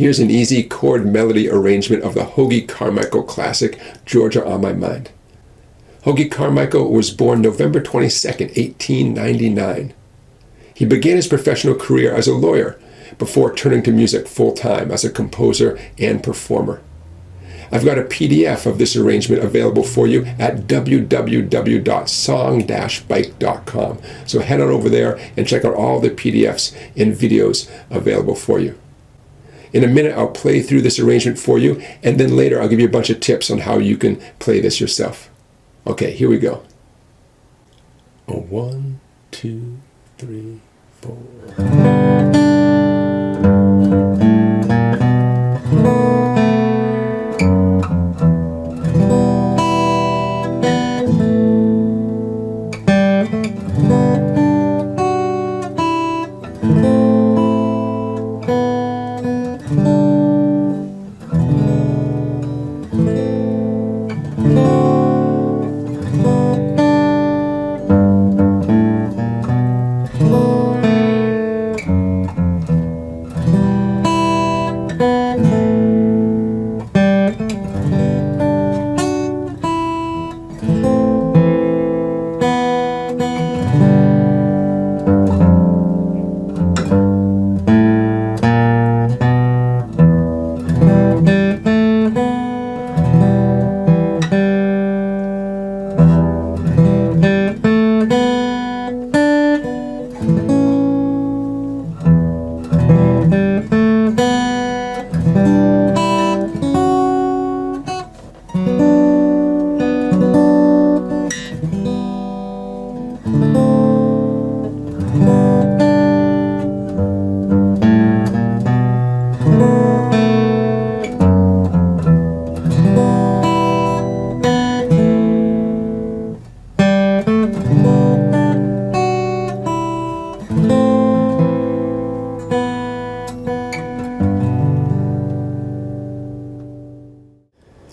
Here's an easy chord melody arrangement of the Hoagy Carmichael classic, Georgia on My Mind. Hoagy Carmichael was born November 22nd, 1899. He began his professional career as a lawyer before turning to music full-time as a composer and performer. I've got a PDF of this arrangement available for you at www.song-bike.com. So head on over there and check out all the PDFs and videos available for you. In a minute, I'll play through this arrangement for you, and then later I'll give you a bunch of tips on how you can play this yourself. Okay, here we go. 1, 2, 3, 4.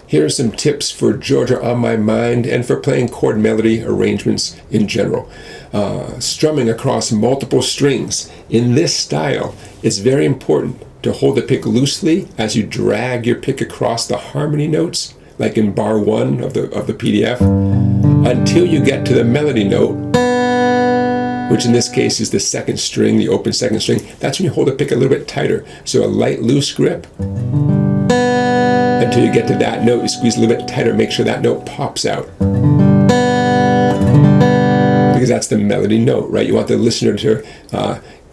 Here are some tips for Georgia on My Mind and for playing chord melody arrangements in general. Strumming across multiple strings. In this style, it's very important to hold the pick loosely as you drag your pick across the harmony notes, like in bar 1 of the PDF, until you get to the melody note, which in this case is the second string, the open second string. That's when you hold the pick a little bit tighter. So a light, loose grip. Until you get to that note, you squeeze a little bit tighter, make sure that note pops out. Because that's the melody note, right? You want the listener to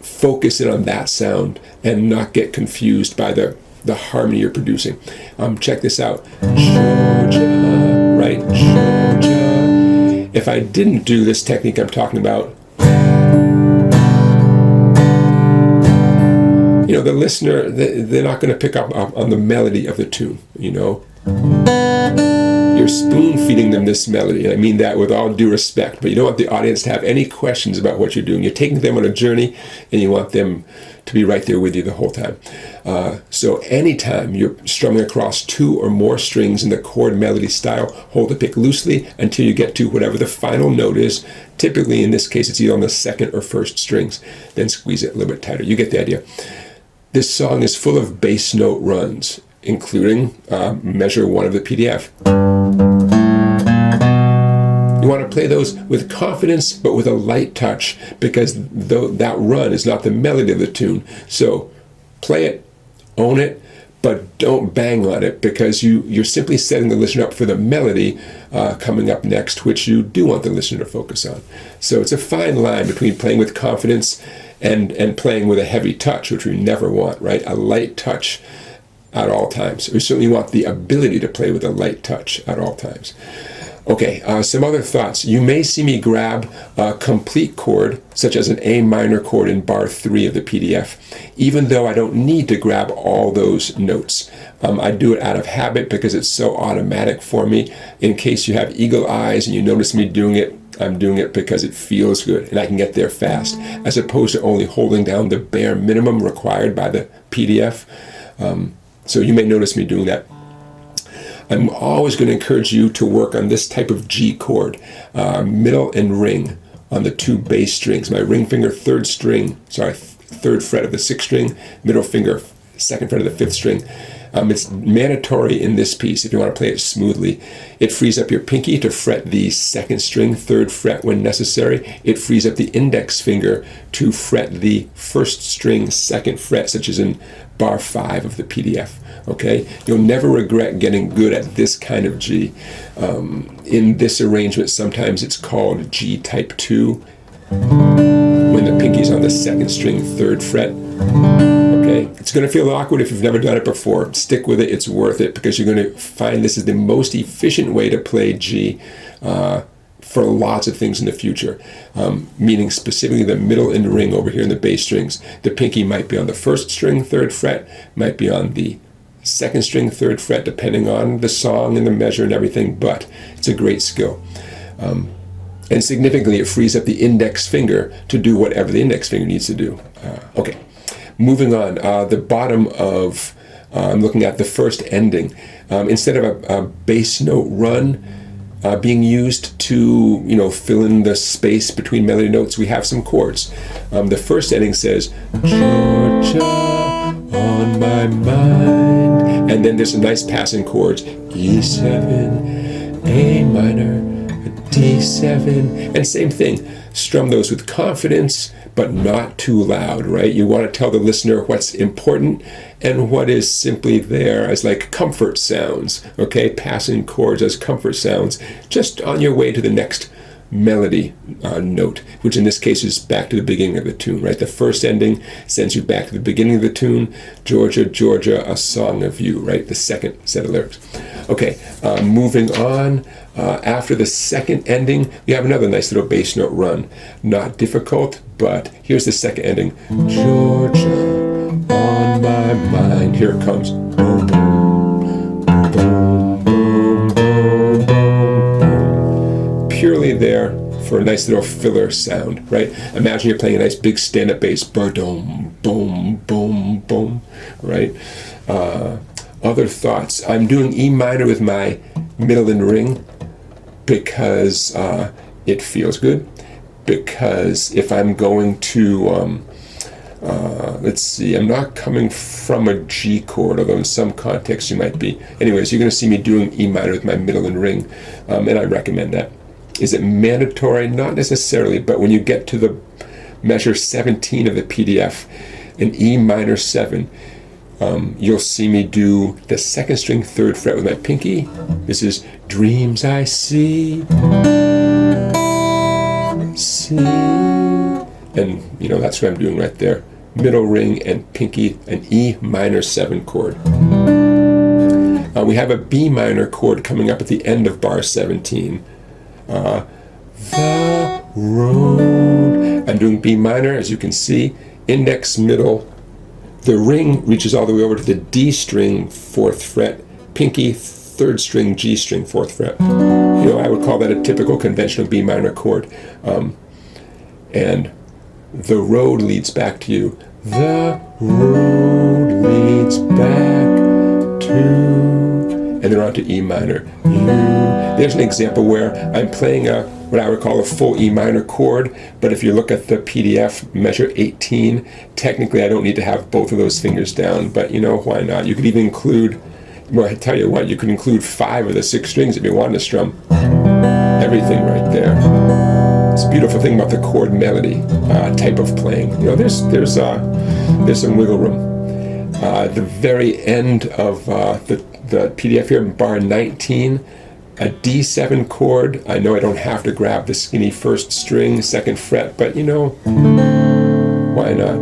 focus in on that sound and not get confused by the harmony you're producing. Check this out. Georgia, right? Georgia. If I didn't do this technique I'm talking about, you know, the listener, they're not going to pick up on the melody of the tune, you know. You're spoon-feeding them this melody, and I mean that with all due respect, but you don't want the audience to have any questions about what you're doing. You're taking them on a journey, and you want them to be right there with you the whole time. So anytime you're strumming across 2 or more strings in the chord melody style, hold the pick loosely until you get to whatever the final note is. Typically, in this case, it's either on the second or first strings. Then squeeze it a little bit tighter. You get the idea. This song is full of bass note runs, including measure 1 of the PDF. You want to play those with confidence, but with a light touch, because that run is not the melody of the tune. So play it, own it, but don't bang on it, because you're simply setting the listener up for the melody coming up next, which you do want the listener to focus on. So it's a fine line between playing with confidence and playing with a heavy touch, which we never want, right? A light touch at all times. We certainly want the ability to play with a light touch at all times. Okay, some other thoughts. You may see me grab a complete chord, such as an A minor chord in bar 3 of the PDF, even though I don't need to grab all those notes. I do it out of habit because it's so automatic for me. In case you have eagle eyes and you notice me doing it, I'm doing it because it feels good and I can get there fast, as opposed to only holding down the bare minimum required by the PDF. So you may notice me doing that. I'm always going to encourage you to work on this type of G chord, middle and ring on the 2 bass strings. My ring finger, third fret of the 6th string, middle finger, second fret of the 5th string. It's mandatory in this piece if you want to play it smoothly. It frees up your pinky to fret the 2nd string, 3rd fret when necessary. It frees up the index finger to fret the 1st string, 2nd fret, such as in bar 5 of the PDF. Okay, you'll never regret getting good at this kind of G. In this arrangement, sometimes it's called G type 2 when the pinky's on the 2nd string, 3rd fret. Okay, it's going to feel awkward if you've never done it before. Stick with it, it's worth it, because you're going to find this is the most efficient way to play G for lots of things in the future, meaning specifically the middle and ring over here in the bass strings. The pinky might be on the 1st string, 3rd fret, might be on the 2nd string, 3rd fret, depending on the song and the measure and everything, but it's a great skill. And significantly, it frees up the index finger to do whatever the index finger needs to do. Okay, moving on. The bottom of, I'm looking at the first ending. Instead of a bass note run being used to, fill in the space between melody notes, we have some chords. The first ending says, Georgia on my mind. And then there's some nice passing chords, E7, A minor, D7, and same thing. Strum those with confidence, but not too loud, right? You want to tell the listener what's important and what is simply there as like comfort sounds, okay? Passing chords as comfort sounds, just on your way to the next melody note, which in this case is back to the beginning of the tune, right? The first ending sends you back to the beginning of the tune, Georgia, Georgia, a song of you, right? The second set of lyrics. Okay, moving on. After the second ending, we have another nice little bass note run. Not difficult, but here's the second ending. Georgia on my mind. Here it comes. Boom, boom, boom, boom, boom, boom. Purely there for a nice little filler sound, right? Imagine you're playing a nice big stand-up bass. Boom, boom, boom, boom, right? Other thoughts. I'm doing E minor with my middle and ring because it feels good. Because if I'm going to, let's see, I'm not coming from a G chord, although in some contexts you might be. Anyways, you're going to see me doing E minor with my middle and ring, and I recommend that. Is it mandatory? Not necessarily, but when you get to the measure 17 of the PDF, an E minor 7, you'll see me do the 2nd string, 3rd fret with my pinky. This is dreams I see, and that's what I'm doing right there. Middle ring and pinky, an E minor 7 chord. We have a B minor chord coming up at the end of bar 17. The road. I'm doing B minor, as you can see, index, middle. The ring reaches all the way over to the D string, 4th fret, pinky, 3rd string, G string, 4th fret. I would call that a typical conventional B minor chord. And the road leads back to you. The road leads back to... And then on to E minor. There's an example where I'm playing what I would call a full E minor chord, but if you look at the PDF, measure 18, technically I don't need to have both of those fingers down, but why not? You could even include, well, I tell you what, you could include 5 of the 6 strings if you wanted to strum everything right there. It's a beautiful thing about the chord melody type of playing. There's some wiggle room. The very end of the PDF here, bar 19, a D7 chord. I know I don't have to grab the skinny 1st string, 2nd fret, but why not?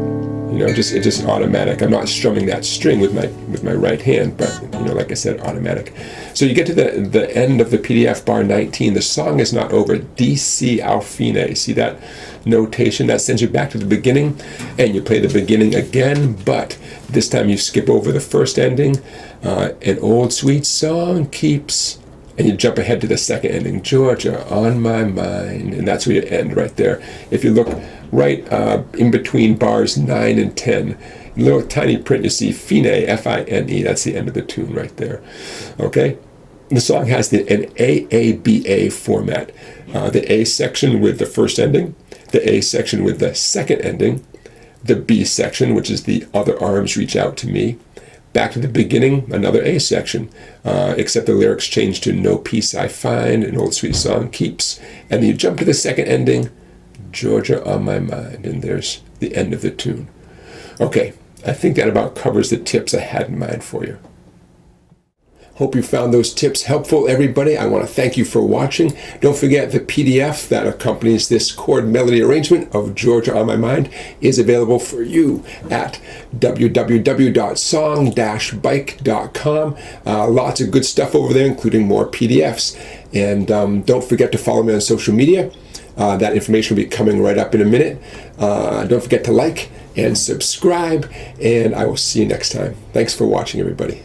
It's just automatic. I'm not strumming that string with my right hand, but like I said, automatic. So you get to the end of the PDF, bar 19. The song is not over. D, C, Al fine. See that notation? That sends you back to the beginning, and you play the beginning again, but this time you skip over the first ending. An old sweet song keeps... And you jump ahead to the second ending, Georgia on my mind, and that's where you end right there. If you look right in between bars 9 and 10, little tiny print, you see fine, F-I-N-E. That's the end of the tune right there. Okay, the song has an AABA format. The A section with the first ending, the A section with the second ending, the B section, which is the other arms reach out to me, back to the beginning, another A section, except the lyrics change to no peace I find, an old sweet song keeps. And then you jump to the second ending, Georgia on my mind, and there's the end of the tune. Okay, I think that about covers the tips I had in mind for you. Hope you found those tips helpful, everybody. I want to thank you for watching. Don't forget the PDF that accompanies this chord melody arrangement of Georgia on My Mind is available for you at www.song-bike.com. Lots of good stuff over there, including more PDFs. And don't forget to follow me on social media. That information will be coming right up in a minute. Don't forget to like and subscribe, and I will see you next time. Thanks for watching, everybody.